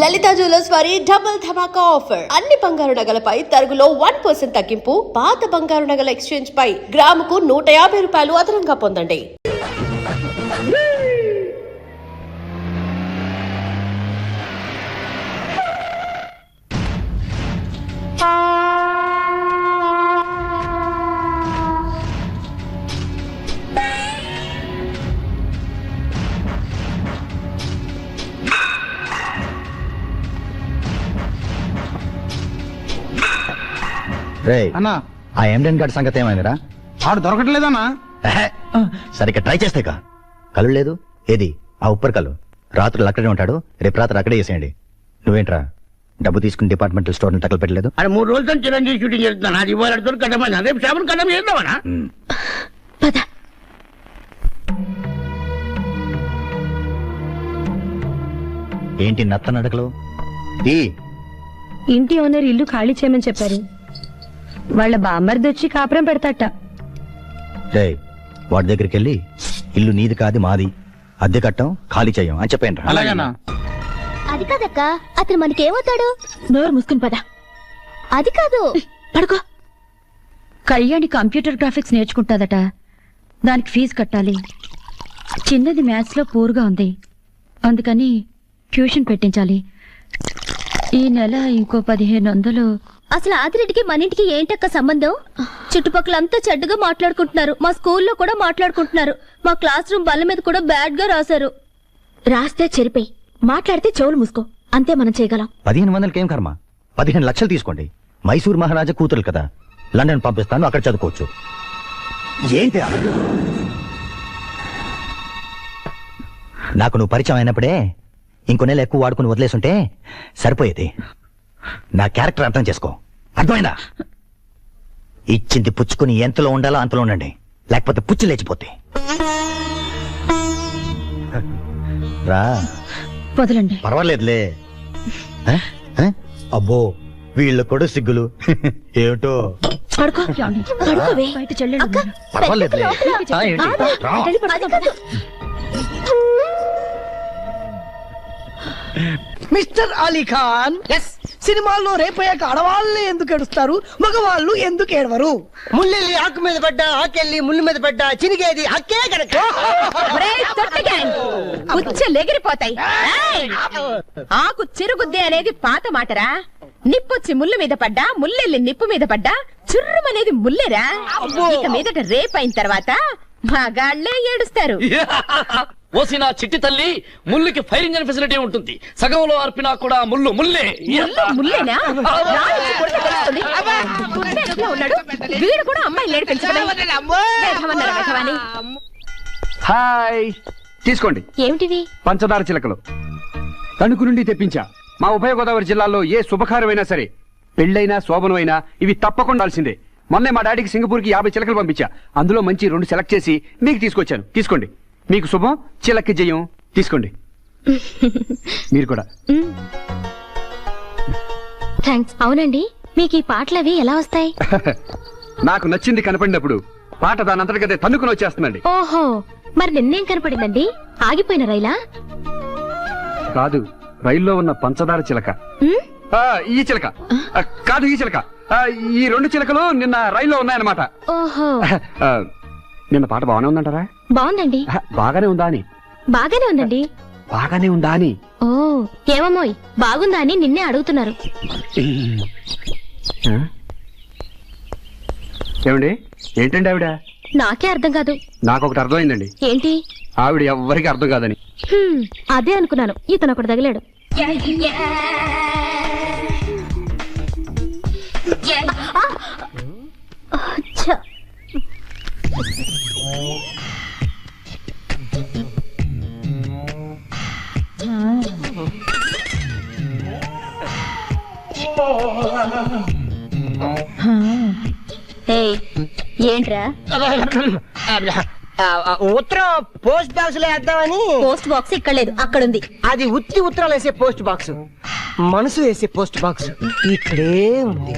లలిత jewellers వారి double ధమాకా offer. అన్ని బంగారు నగలపై తరుగులో 1% తగ్గింపు. పాత బంగారు నగల ఎక్స్చేంజ్ పై గ్రాముకు 150 రూపాయలు అదనంగా పొందండి. అన్నా ఆ ఎండెన్ కార్డ్ సంగతి ఏమైందిరా? ఆడు దొరకట్లేదన్నా. సరిగ్గా ట్రై చేస్తేగా. కళ్ళు లేదు ఏది ఆ ఉప్పర్ కళ్ళు. రాత్రులు అక్కడే ఉంటాడు, రేపు రాత్రి అక్కడే చేసేయండి. నువ్వేంట్రా డబ్బు తీసుకుని డిపార్ట్మెంటల్ స్టోర్ తగలు పెట్టలేదు? అది 3 రోజులతో చిరంజీవి షూటింగ్ చేస్తున్నా. అది ఇవాళ కట్టమని రేపు షాపులు కట్టం చేద్దామన్నా. ఏంటి నత్త నడకలు? ఇంటి ఓనర్ ఇల్లు ఖాళీ చేయమని చెప్పారు. వాళ్ళ బామ్మర్ది వచ్చి కాపురం పెడతాట. వాడి దగ్గరికి వెళ్ళి ఇల్లు నీది కాదు మాది, అద్దె కట్టం ఖాళీ చెయ్యం అని చెప్పాను. అలాగేనా? అది కాదక్క, అతను మనకేమవుతాడు? నోరు మూసుకుని పద. అది కాదు, పడుకో. కళ్యాణి కంప్యూటర్ గ్రాఫిక్స్ నేర్చుకుంటాదట, దానికి ఫీజు కట్టాలి. చిన్నది మ్యాథ్స్ లో పూర్గా ఉంది, అందుకని ట్యూషన్ పెట్టించాలి. ఈ నెల ఇంకో 1500. అసలు ఆదిరెడ్డికి మన ఇంటికి ఏంటక్క సంబంధం? చుట్టుపక్కలంతా చెడ్డగా మాట్లాడుకుంటున్నారు. మా స్కూల్లో కూడా మాట్లాడుకుంటున్నారు. మా క్లాస్ రూమ్ బల్ల మీద కూడా బ్యాడ్ గా రాశారు. రాస్తే చెరిపోయి, మాట్లాడితే చెవులు మూసుకో, అంతే మనం చేయగలం. 1500 ఏం కర్మ, 15 లక్షలు తీసుకోండి. మైసూర్ మహారాజా కూతురు కదా, లండన్ పంపిస్తాను, అక్కడ చదువుకోవచ్చు. ఏంటి నాకు నువ్వు పరిచయం అయినప్పుడే ఇంకో నెల ఎక్కువ వాడుకుని వదిలేసుంటే సరిపోయేది. నా క్యారెక్టర్ అర్థం చేసుకో, అర్థమైందా? ఇచ్చింది పుచ్చుకుని ఎంతలో ఉండాలో అంతలో ఉండండి, లేకపోతే పుచ్చి లేచిపోతే. రా, వదలండి. పర్వాలేదులే. అబ్బో వీళ్ళు కూడా సిగ్గులు ఏమిటో. పడుకో. బయట చెల్లెలు పర్వాలేదులే. మిస్టర్ అలీ ఖాన్, సినిమాల్లో రేపయ్యాక ఆడవాళ్ళే ఎందుకు ఏడుస్తారు, మగవాళ్ళు ఎందుకు ఏడవరు? ముల్లెల్లి ఆకు మీద పడ్డా, ఆకెళ్ళి ముళ్ళు మీద పడ్డా, చినిగేది హక్కే కనుక. ఎగిరిపోతాయి. ఆకు చిరుగుద్ది అనేది పాత మాటరా. నిప్పొచ్చి ముళ్ళు మీద పడ్డా, ముల్లెల్లి నిప్పు మీద పడ్డా, చుర్రమనేది ముల్లెరా. ఇక మీదట రేపైన తర్వాత మగాళ్లే ఏడుస్తారు. ఓసినా చిట్టి తల్లి, ముళ్ళుకి ఫైర్ ఇంజన్ ఫెసిలిటీ ఉంటుంది. సగంలో అర్పినా కూడా ముళ్ళు ముల్లే. ముల్లేనా? ఉన్నాడు వీడు కూడా అమ్మాయి నేర్పించడం. హాయ్, తీసుకోండి. ఏమిటివి? పంచదార చిలకలు తణుకు నుండి తెప్పించా. మా ఉభయ గోదావరి జిల్లాలో ఏ శుభకార్యమైనా సరే, పెళ్ళైనా శోభనమైనా ఇవి తప్పకుండా ఆల్సిందే. మొన్నే మా డాడీకి సింగపూర్కి 50 చిలకలు పంపించా. అందులో మంచి 2 సెలెక్ట్ చేసి మీకు తీసుకొచ్చాను. తీసుకోండి. మీకు శుభం, చిలక్కి జయం. తీసుకోండి. మీరు కూడా. థ్యాంక్స్. అవునండి, మీకు ఈ పాటలు అవి ఎలా వస్తాయి? నాకు నచ్చింది కనపడినప్పుడు పాట దానంతటికదే తన్నుకుని వచ్చేస్తుందండి. ఓహో, మరి నిన్నేం కనపడిందండి? ఆగిపోయిన రైలా? కాదు, రైల్లో ఉన్న పంచదార చిలక. ఈ చిలక కాదు, ఈ చిలక. ఈ 2 చిలకలు నిన్న రైల్లో ఉన్నాయన్నమాట. ఓహో, నిన్న పాట బాగానే ఉందంటారా? బాగుందండి. బాగానే ఉందా అని? బాగానే ఉందండి. బాగానే ఉందా అని? ఓ, ఏమమ్మోయ్, బాగుందా అని నిన్నే అడుగుతున్నారు. ఏమండి, ఏంటండి ఆవిడ? నాకే అర్థం కాదు. నాకొకటి అర్థమైందండి. ఏంటి? ఆవిడ ఎవ్వరికి అర్థం కాదని. అదే అనుకున్నాను. ఇతను ఒకటి తగిలాడు. ఏంట్రా? ఉత్తరం పోస్ట్ బాక్స్ లో వేద్దామని. పోస్ట్ బాక్స్ ఇక్కడ లేదు, అక్కడ ఉంది. అది ఉత్తి ఉత్తరాలు వేసే పోస్ట్ బాక్స్, మనసు వేసే పోస్ట్ బాక్స్ ఇక్కడే ఉంది.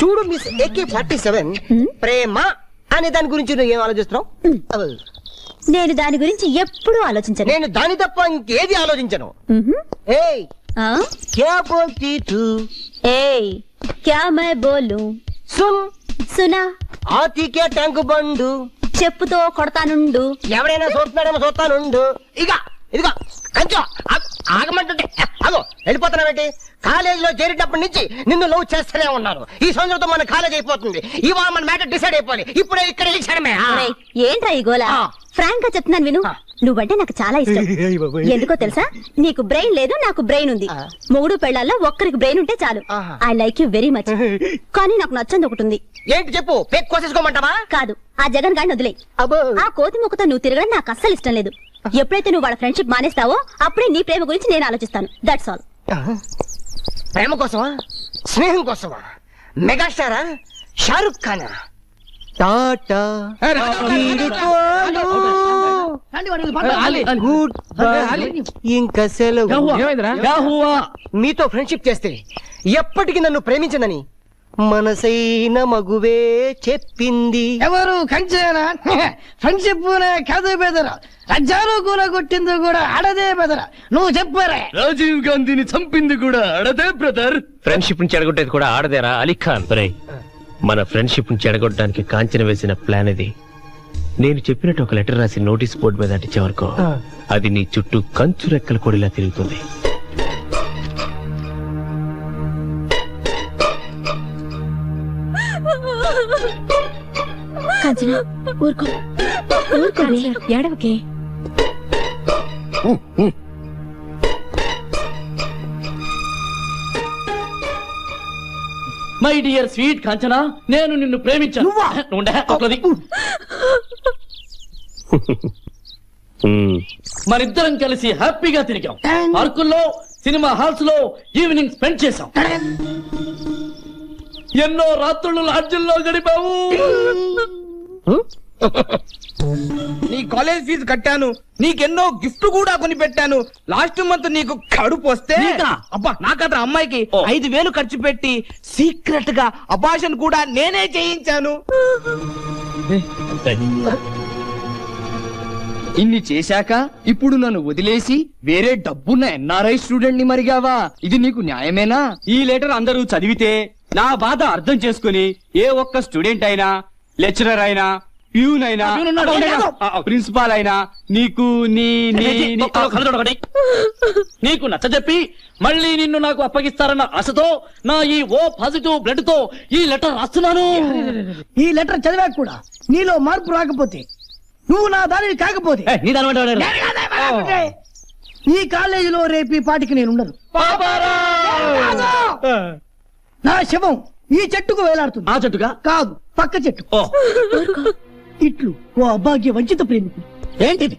చూడు మిస్ AK-47, ప్రేమ అనే దాని గురించి నువ్వు ఏం ఆలోచిస్తున్నావు? నేను దాని గురించి ఎప్పుడూ ఆలోచించను. నేను దాని తప్ప ఇంకేది ఆలోచించను. ఏయ్, क्या बोलती तू ఏయ్ క్యా మై బోలు सुन సునా ఆతి కే ట్యాంక్ బండు చెప్పుతో కొడతానుండు. ఎవడైనా చూస్తున్నాడేమో చూస్తానుండు. ఇదిగో కంచో ఆగమంటుంటే అగో వెళ్ళిపోతున్నావేంటి? కాలేజీలో చేరేటప్పటి నుంచి నిన్ను లవ్ చేస్తూనే ఉన్నారు. ఈ సంవత్సరంతో మన కాలేజ్ అయిపోతుంది. ఇవాళ మన మ్యాటర్ డిసైడ్ అయిపోవాలి. ఇప్పుడే ఇక్కడ ఇచ్చాడమే. ఒరేయ్, ఏంట్రా ఈ గోల? ఫ్రాంక్ గా చెప్తున్నాను విను. నువ్వంటే నాకు చాలా ఇష్టం. ఎందుకో తెలుసా? నీకు బ్రెయిన్ లేదు, నాకు బ్రెయిన్ ఉంది. మొగుడు పెళ్ళాల్లో ఒక్కరికి బ్రెయిన్ ఉంటే చాలు. I like you very much. కానీ నాకు నచ్చంది ఒకటి ఉంది. ఏంటి చెప్పు? పేక్ కోసేసుకోమంటావా? కాదు, ఆ జగన్ గాడిని వదిలే. ఆ కోతి ముక్కతో నువ్వు తిరగడం నాకు అస్సలు ఇష్టం లేదు. ఎప్పుడైతే నువ్వు వాళ్ళ ఫ్రెండ్షిప్ మానేస్తావో అప్పుడే నీ ప్రేమ గురించి నేను ఆలోచిస్తాను. That's all. ప్రేమ కోసమా? స్నేహం కోసమా? మెగాస్టారా? షారుఖ్ ఖానా? టాటా గుడ్ బై ఇంకా సెలవు. మీతో ఫ్రెండ్షిప్ చేస్తే ఎప్పటికీ నన్ను ప్రేమించనని మనసైన మగువే చెప్పింది. ఎవరు కంచేనా? ఫ్రెండ్షిప్ కాదు బెదరా. రజ్జాను కూర కొట్టింది కూడా ఆడదే బెదరా. నువ్వు చెప్పారా? రాజీవ్ గాంధీని చంపింది కూడా ఆడదే బ్రదర్. ఫ్రెండ్షిప్ ని చెడగొట్టేది కూడా ఆడదేరా అలీ ఖాన్. మన ఫ్రెండ్షిప్ ని చెడగొట్టడానికి కాంచన వేసిన ప్లాన్ ఇది. నేను చెప్పినట్టు ఒక లెటర్ రాసి నోటీస్ బోర్డు మీద అంటించే వరకు అది నీ చుట్టూ కంచు రెక్కల కొడిలా తిరుగుతుంది. కాంచనా, ఊరుకో ఊరుకోవే, ఏడవకే. మై డియర్ స్వీట్ కాంచనా, నేను నిన్ను ప్రేమించాను. మనిద్దరం కలిసి హ్యాపీగా తిరిగాం. పార్కుల్లో, సినిమా హాల్స్ లో ఈవినింగ్ స్పెండ్ చేశాం. ఎన్నో రాత్రులు లాడ్జిల్లో గడిపావు. నీ కాలేజ్ ఫీజు కట్టాను, నీకెన్నో గిఫ్ట్ కూడా కొని పెట్టాను. లాస్ట్ మంత్ నీకు కడుపు వస్తే అబ్బా నాకద్ర అమ్మాయికి 5,000 ఖర్చు పెట్టి సీక్రెట్ గా అబార్షన్ కూడా నేనే చేయించాను. ఇన్ని చేశాక ఇప్పుడు నన్ను వదిలేసి వేరే డబ్బున్న ఎన్ఆర్ఐ స్టూడెంట్ ని మరిగావా? ఇది నీకు న్యాయమేనా? ఈ లెటర్ అందరూ చదివితే నా బాధ అర్థం చేసుకుని ఏ ఒక్క స్టూడెంట్ అయినా, లెక్చరర్ అయినా, ప్యూన్ అయినా, ప్రిన్సిపాల్ అయినా నీకు నీకు నచ్చజెప్పి మళ్ళీ నిన్ను నాకు అప్పగిస్తారన్న ఆశతో నా ఈ ఓ పాజిటివ్ బ్లడ్ తో ఈ లెటర్ రాస్తున్నాను. ఈ లెటర్ చదివాక కూడా నీలో మార్పు రాకపోతే, నువ్వు నా దానిని కాకపోతే, ఈ కాలేజీలో రేపు ఈ పాటికి నేను ఉండను. నా శవం ఈ చెట్టుకు వేలాడుతుంది. ఆ చెట్టుగా? కాదు, పక్క చెట్టు. ఇట్లు ఓ అభాగ్య వంచిత ప్రేమికుడు. ఏంటిది?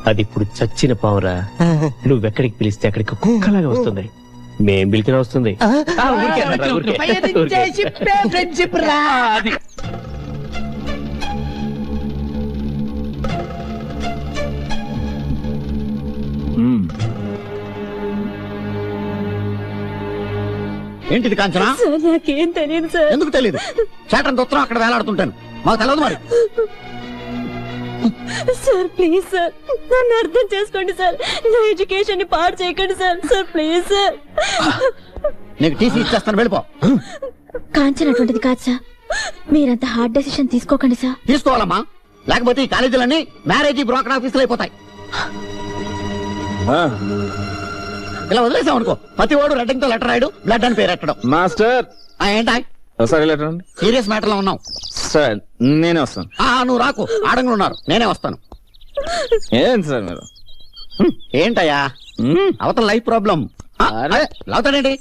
అది ఇప్పుడు చచ్చిన పావురా. నువ్వెక్కడికి పిలిస్తే అక్కడికి కుక్కలాగా వస్తుంది. మేం పిలిచిన వస్తుంది. ఫ్రెండ్షిప్ రా. అది ఏంటిది కాంచనా? నాకేం తెలియదు సార్. ఎందుకు తెలియదు? చేటంత ఉత్తరం అక్కడ వేలాడుతుంటాను, మాకు తెలియదు మరి. సార్ ప్లీజ్ సార్, నన్ను అర్థం చేసుకోండి సార్. నా ఎడ్యుకేషన్ ని పాడు చేయకండి సార్. Sir please sir. నీకు టీసీ ఇచ్చేస్తాను, వెళ్ళిపో. కాంచన అటువంటిది కాదు సార్. మీరంత హార్డ్ డెసిషన్ తీసుకోకండి సార్. తీసుకోవాలమ్మా, లేకపోతే ఈ కాలేజీలన్నీ మ్యారేజ్ బ్రోకర్ ఆఫీసులు అయిపోతాయి. ఇలా వదిలేసాం అనుకో, ప్రతి వాడు రెడ్డింగ్ తో లెటర్ రాయడు, బ్లడ్ అని పేరు ఎట్టడం. మాస్టర్ ఏంటా ఒకసారి లెటర్ అండి. సీరియస్ మ్యాటర్ లో ఉన్నాం సార్. నేనే వస్తాను. నువ్వు రాకు, ఆడంగా ఉన్నారు, నేనే వస్తాను. ఏంటి సార్ మీరు? ఏంటయ్యా అవతల లైఫ్ ప్రాబ్లం? లావుతాడేంటి?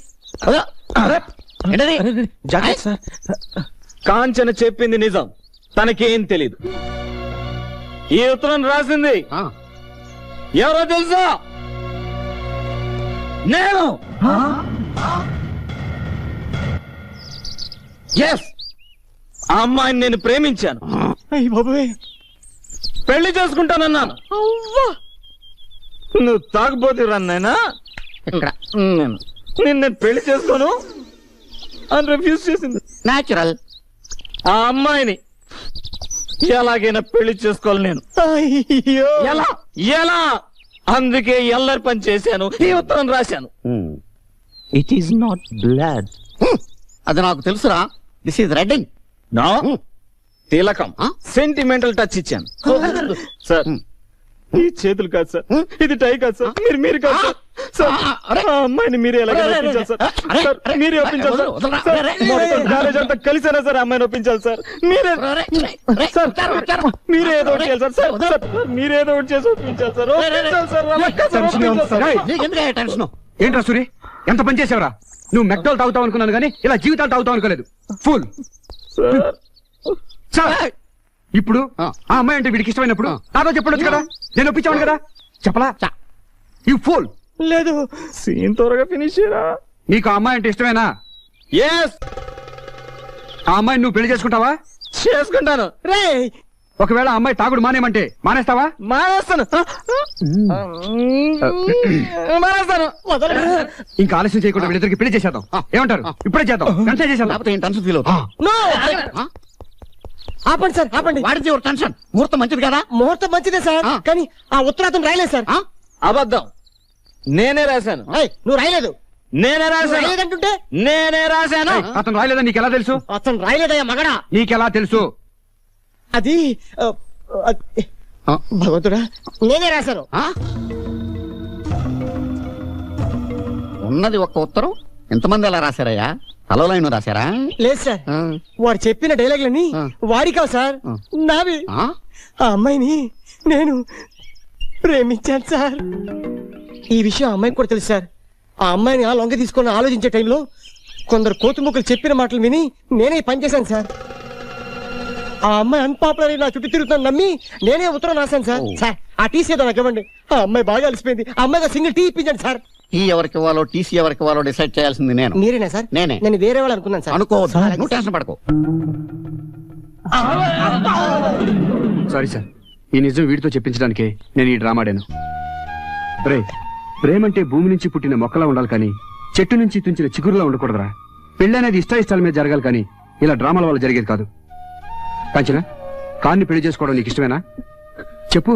జాగ్రత్త సార్. కాంచన చెప్పింది నిజం, తనకేం తెలీదు. ఈ ఉత్తరం రాసింది ఎవరో తెలుసా? నేను. ఆ అమ్మాయిని నేను ప్రేమించాను, పెళ్లి చేసుకుంటానన్నాను. నువ్వు తాగబోతు రన్నైనా నేను పెళ్లి చేసుకోను అని రిఫ్యూజ్ చేసింది. న్యాచురల్. ఆ అమ్మాయిని ఎలాగైనా పెళ్లి చేసుకోవాలి నేను. ఎలా ఎలా అందుకే ఎల్లరి పని చేశాను, ఈ ఉత్తరం రాశాను. It is not blood. అది నాకు తెలుసురా. This is రెడ్డింగ్. నా తిలకం సెంటిమెంటల్ టచ్ ఇచ్చాను. సార్ ఈ చేతులు కాదు సార్, ఇది టై కాదు సార్, మీరు కాదు సార్. సార్ ఆ అమ్మాయిని మీరే ఎలాగైనా ఒప్పించాలి సార్. సార్ మీరే ఒప్పించాలి సార్. సార్ మొత్తం కాలేజ్ అంతా కలిసేనా సార్ అమ్మాయిని ఒప్పించాలి సార్. మీరే సార్, మీరే ఏదో ఒకటి చేయాలి సార్. సార్ మీరే ఏదో ఒకటి చేసి ఒప్పించాలి సార్. ఒప్పించాలి సార్, ఒప్పించాలి సార్. టెన్షన్ ఏంట్రా సూరి, ఎంత పని చేసావురా? నువ్వు మెక్డోల్ తాగుతావు అనుకున్నాను కానీ ఇలా జీవితాలు తాగుతావు అనుకోలేదు. Full sir. ఇప్పుడు ఆ అమ్మాయి అంటే వీడికి ఇష్టమైనప్పుడు నాతో చెప్పడొచ్చు కదా, నేను ఒప్పించాను కదా. చెప్పలా? You full. లేదు, సీన్ త్వరగా ఫినిష్ చేయరా. నీకు ఆ అమ్మాయి అంటే ఇష్టమేనా? ఎస్. ఆ అమ్మాయిని నువ్వు పెళ్లి చేసుకుంటావా? చేసుకుంటాను. రే ఒకవేళ ఆ అమ్మాయి తాగుడు మానేమంటే మానేస్తావా? మానేస్తాను. మానేస్తాను. ఇంకా ఆలస్యం చేయకుండా వీళ్ళిద్దరికి పెళ్లి చేసేద్దాం. ఏమంటారు? ఇప్పుడే చేద్దాం, వెంటనే చేసేద్దాం. టెన్షన్ ఫీల్ అవుతా. ఆపండి సార్, ఆపండి. వాడితే టెన్షన్. ముహూర్తం మంచిది కదా? ముహూర్తం మంచిదే సార్, కానీ ఆ ఉత్తరాతం రాయలేదు సార్. అబద్ధం, నేనే రాశాను. నువ్వు రాయలేదు. నేనే రాశాను. రాయలేదంటుంటే నేనే రాశాను. అతను రాయలేదని నీకెలా తెలుసు? అతను రాయలేదయ్యా మగడా. నీకెలా తెలుసు? అది భగవంతుడా, నేనే రాశాను. ఉన్నది ఒక్క ఉత్తరం, ఎంతమంది అలా రాశారయ్యా? హలో లైన్ రాశారా? లేదు సార్, వాడు చెప్పిన డైలాగులన్నీ వాడి కావు సార్, నావి. ఆ అమ్మాయిని నేను ప్రేమించాను సార్. ఈ విషయం ఆ అమ్మాయికి కూడా తెలుసు సార్. ఆ అమ్మాయిని ఆ లొంగ తీసుకొని ఆలోచించే టైంలో కొందరు కోతుముక్కలు చెప్పిన మాటలు విని నేనే పనిచేశాను సార్. ఆ అమ్మాయి అన్పాపులర్ నా చుట్టూ తిరుగుతాను నమ్మి నేనే ఉత్తరం రాశాను సార్. సార్ ఆ టీసీ ఏదో నాకు ఇవ్వండి. ఆ అమ్మాయి బాగా అలసిపోయింది, ఆ అమ్మాయిగా సింగిల్ టీ ఇప్పించండి సార్. టీ ఎవరికి ఇవ్వాలో టీసీ ఎవరికి ఇవ్వాలో డిసైడ్ చేయాల్సింది నేను. మీరేనా సార్? నేనే. నేను వేరే వాళ్ళు అనుకున్నాను సార్. అనుకోవద్దు, నువ్వు టెన్షన్ పడకు. సారీ సార్, ఈ నిజం వీడితో చెప్పించడానికే నేను ఈ డ్రామా ఆడాను. రే, ప్రేమంటే భూమి నుంచి పుట్టిన మొక్కలా ఉండాలి కానీ చెట్టు నుంచి తుంచిన చిగురులా ఉండకూడదురా. పెళ్లి అనేది ఇష్టాయిష్టాల మీద జరగాలి కానీ ఇలా డ్రామాల వల్ల జరిగేది కాదు. కాంచన, కాన్ని పెళ్లి చేసుకోవడం నీకు ఇష్టమేనా? చెప్పు.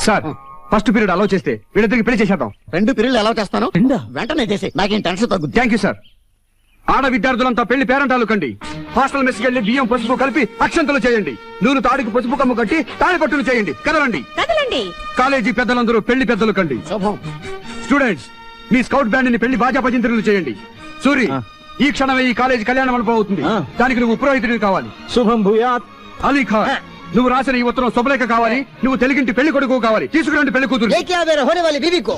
సార్, ఫస్ట్ పీరియడ్ అలౌ చేస్తే వీళ్ళిద్దరికి పెళ్లి చేసేద్దాం. 2 పీరియడ్లు అలౌ చేస్తాను, వెంటనే చేసి నాకేం టెన్షన్ తగ్గుద్ది. Thank you sir. ఆడ విద్యార్థులంతా పెళ్లి పేరంటాలు కండి. హాస్టల్ మెస్కి వెళ్లి బియ్యం పసుపు కలిపి అక్షంతలు చేయండి. నూనె తాడికి పసుపు కమ్ము కట్టి తాళిపట్టులు చేయండి. కదలండి. కాలేజీ పెద్దలందరూ పెళ్లి పెద్దలు కండి. స్టూడెంట్స్, మీ స్కౌట్ బ్యాండ్ ని పెళ్లి బాజా భజంత్రులు చేయండి. సూరి, ఈ క్షణమే ఈ కాలేజీ కళ్యాణ మండపం అవుతుంది. దానికి నువ్వు పురోహితుడివి కావాలి. శుభం భూయాత్. అలీ ఖాన్, నువ్వు రాసిన ఈ ఉత్తరం శుభలేఖ కావాలి. నువ్వు తెలుగింటి పెళ్లి కొడుకు కావాలి. తీసుకురండి పెళ్లి కూతురు.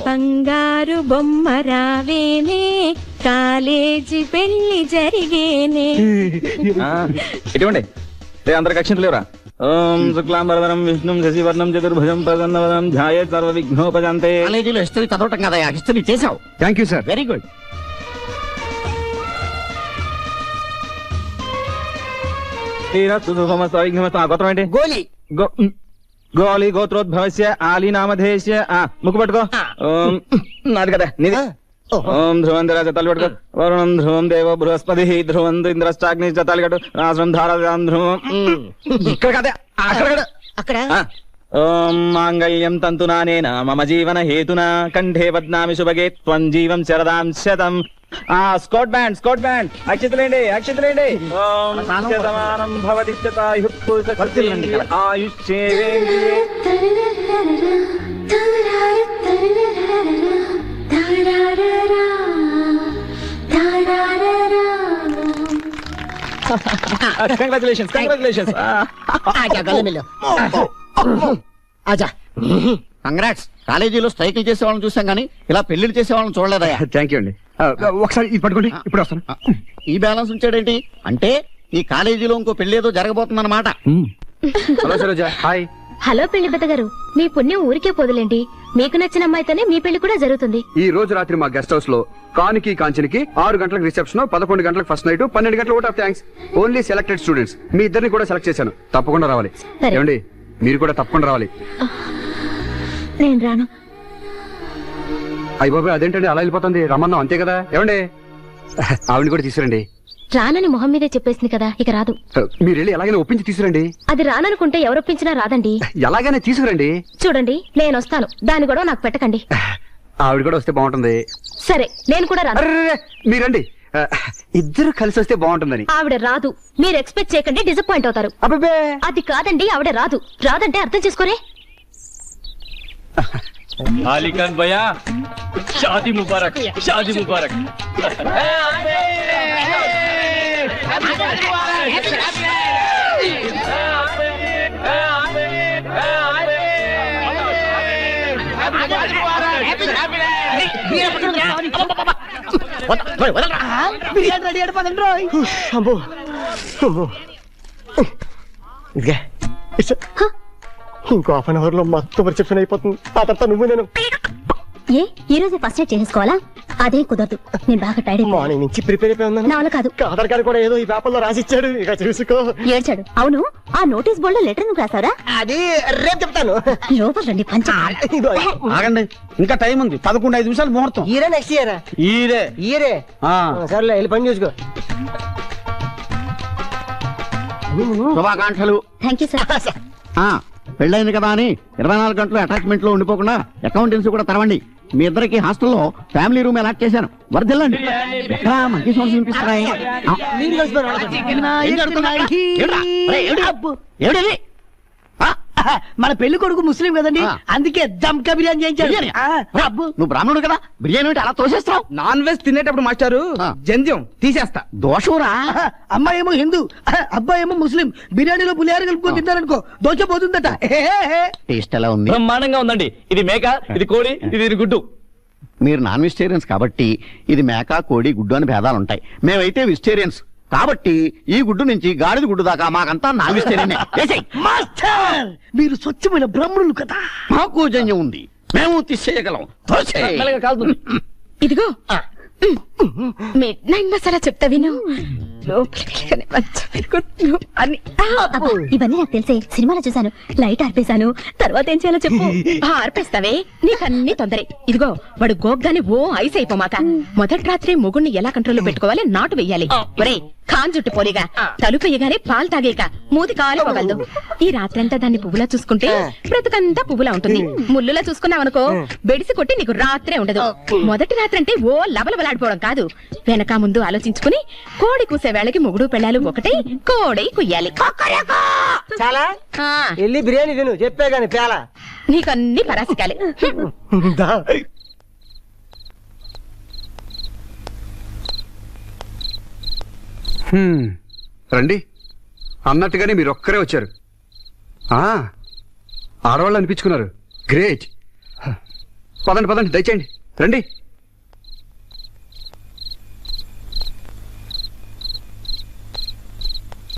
బంగారు బొమ్మ రావేనే, కాలేజీ పెళ్లి జరిగేనే. ఇటువంటి అందరికి అక్షంతలు లేవరా? ఓం శుక్లాంబరధరం విష్ణుం శశివర్ణం చతుర్భుజం ప్రసన్నవదనం ధ్యాయేత్ సర్వ విఘ్నోపశాంతే. కాలేజీలో హిస్టరీ చదవటం కదా, హిస్టరీ చేసావు. Thank you sir. Very good. గోత్రం ఏంటి? గోలి. గోలి గోత్రోద్భవస్య ఆలి నామధేయస్య. ముక్కు పట్టుకో. నాది కదా నీది. ఓం ధ్రువం తల్లి పట్టుకో. వరుణం ధ్రువం దేవ బృహస్పతి ధ్రువం ఇంద్రష్టాగ్ని తల్లి కట్టు. రాష్ట్రం ధారాం ధ్రువం. ఇక్కడ కదా, అక్కడ. ఓం మాంగళ్యం తంతునానేన మమ జీవన హేతునా కంఠే బధ్నామి శుభగే త్వం జీవం శరదాం శతం. స్కౌట్ బ్యాండ్, స్కౌట్ బ్యాండ్, అక్షితులేండి, అక్షితులేండి. ఓం శతమానం భవతి శతాయుః పురుష ఆయుష్యేవేంద్రియే. Congratulations, congratulations. ఆజా. కంగ్రాట్స్. కాలేజీలో స్ట్రైకులు చేసే వాళ్ళని చూసాం కానీ ఇలా పెళ్లిళ్ళు చేసే వాళ్ళని చూడలేదయ్యా. థ్యాంక్ యూ అండి. ఒకసారి ఇది పట్టుకోండి, ఇప్పుడు వస్తాను. ఈ బ్యాలెన్స్ ఉంచాడేంటి అంటే ఈ కాలేజీలో ఇంకో పెళ్లి ఏదో జరగబోతుందన్నమాట. హలో సరోజా. హాయ్. హలో పెళ్లి పెద్ద గారు, మీ పుణ్యం ఊరికే పోదులేండి. మీకు నచ్చిన అమ్మాయితోనే మీ పెళ్లి కూడా జరుగుతుంది. ఈ రోజు రాత్రి మా గెస్ట్ హౌస్ లో కానికి కాంచనికి 6 గంటలకు రిసెప్షన్, 11 గంటలకు ఫస్ట్ నైట్, 12 గంటలకు vote of thanks. Only selected students. మీ ఇద్దరిని కూడా సెలెక్ట్ చేశాను. తప్పకుండా రావాలి. ఏమండి, మీరు కూడా తప్పకుండా రావాలి. నేను రాను. అయ్య బాబాయ్, అదేంటండి అలా వెళ్ళిపోతుంది? రమ్మన్నాం అంతే కదా. ఏమండి, ఆవిడని కూడా తీసుకురండి. రానని మొహం మీదే చెప్పేసింది కదా, ఇక రాదు. మీరు వెళ్ళి ఎలాగైనా ఒప్పించి తీసుకురండి. అది రాననుకుంటే ఎవరొప్పించినా రాదండి. ఎలాగైనా తీసుకురండి. చూడండి, నేను వస్తాను, దాని కూడా నాకు పెట్టకండి. ఆవిడ కూడా వస్తే బాగుంటుంది. సరే, నేను కూడా రాను. మీరండి, ఇద్దరు కలిసి వస్తే బాగుంటుందని. ఆవిడ రాదు, మీరు ఎక్స్పెక్ట్ చేయకండి, డిసప్పాయింట్ అవుతారు. అబ్బే, అది కాదండి, ఆవిడ రాదు. రాదంటే అర్థం చేసుకోరే. అలీఖాన్ భయ్యా, షాదీ ముబారక్, షాదీ ముబారక్. బిర్యానీ రెడీ అయిపోతుంది రోయ్. అమ్మో అమ్మో, ఇదిగా ఇంకో 1/2 అవర్ లో మొత్తం రిసెప్షన్ అయిపోతుంది. ఆ తర్వాత నువ్వు నేను ఏ ఈ రోజే ఫస్ట్ నైట్ చేసుకోవాలా? అదేం కుదరదు, నేను బాగా టైర్డ్. మార్నింగ్ నుంచి ప్రిపేర్ అయిపోయి ఉన్నాను. నా వల్ల కాదు. ఆధార్ కార్డు కూడా ఏదో ఈ పేపర్ లో రాసిచ్చాడు, ఇక చూసుకో. ఏడ్చాడు. అవును, ఆ నోటీస్ బోర్డు లో లెటర్ నువ్వు రాసావరా? అది రేపు చెప్తాను. లోపల రండి, పంచ. ఆగండి, ఇంకా టైం ఉంది. 11-5 నిమిషాలు ముహూర్తం. ఈరే నెక్స్ట్ ఇయర్ ఈరే సర్లే, వెళ్ళి పని చూసుకో. శుభాకాంక్షలు. Thank you sir. పెళ్ళైంది కదా అని 24 గంటలు అటాచ్మెంట్ లో ఉండిపోకుండా అకౌంటెన్సీ కూడా తెరవండి. మీ ఇద్దరికి హాస్టల్లో ఫ్యామిలీ రూమ్ అలాట్ చేశాను, వరదెల్లండి. ఎక్కడా మంచి సౌండ్స్ వినిపిస్తున్నాయి. మన పెళ్లి కొడుకు ముస్లిం కదండి, అందుకే దమ్కా బిర్యానీ చేయించాడు. నువ్వు బ్రాహ్మణుడు కదా, బిర్యానీ అంటే అలా తోసేస్తావు. నాన్ వెజ్ తినేటప్పుడు మాస్టారు జంధ్యం తీసేస్తా. దోషంరా. అమ్మాయి ఏమో హిందూ, అబ్బాయి ఏమో ముస్లిం. బిర్యానీలో పులిహార కలుపుకొని తిన్నారనుకో దోశ పోతుందట. టేస్ట్ ఎలా ఉంది? బ్రహ్మాండంగా ఉందండి. ఇది మేక, ఇది కోడి, ఇది గుడ్డు. మీరు నాన్ వెజిటేరియన్స్ కాబట్టి ఇది మేక, కోడి, గుడ్డు అని భేదాలు ఉంటాయి. మేమైతే వెజిటేరియన్స్ కాబట్టి ఈ గుడ్డు నుంచి గాడిద గుడ్డు దాకా మాకంతా నాన్ వెజిటేరియన్. మాస్టర్, మీరు స్వచ్ఛమైన బ్రాహ్మణులు కదా. మాకు జన్యం ఉంది, మేము తీసేయగలం. ఇదిగో మిడ్ నైట్ మసాలా చెప్తా విను. ఇవన్నీ నాకు తెలిసే, సినిమాలో చూసాను. లైట్ ఆర్పేశాను, తర్వాత ఏం చేయాలో చెప్పు. ఆర్పేస్తావే, నీకన్నీ తొందరే. ఇదిగో వాడు గోగ్గాని ఓ ఐస్ అయిపోమాక మొదటి రాత్రి మొగుణ్ణి ఎలా కంట్రోల్లో పెట్టుకోవాలి, నాటు వెయ్యాలి. ఒరే ఖాన్ జుట్టు పోలిగా తలుపు వేయగానే పాలు తాగేక మూతి కాలిపోగలదు. ఈ రాత్రంతా దాన్ని పువ్వులా చూసుకుంటే బ్రతుకంతా పువ్వులా ఉంటుంది. ముళ్ళులా చూసుకున్నావనుకో బెడిసి కొట్టి నీకు రాత్రే ఉండదు. మొదటి రాత్రి అంటే ఓ లబలబలాడిపోవడం కాదు, వెనక ముందు ఆలోచించుకుని కోడి కూసే వేళకి మొగుడు పెళ్ళాలు ఒకటే కోడై కుయ్యాలి. చాలా వెళ్ళి బిర్యానీ తిను, చెప్పే గాని పేల. నీకన్నీ పరాసికాలే. రండి, అన్నట్టుగానే మీరు ఒక్కరే వచ్చారు. ఆడవాళ్ళు అనిపించుకున్నారు. గ్రేట్. పదండి పదండి, దయచేయండి, రండి.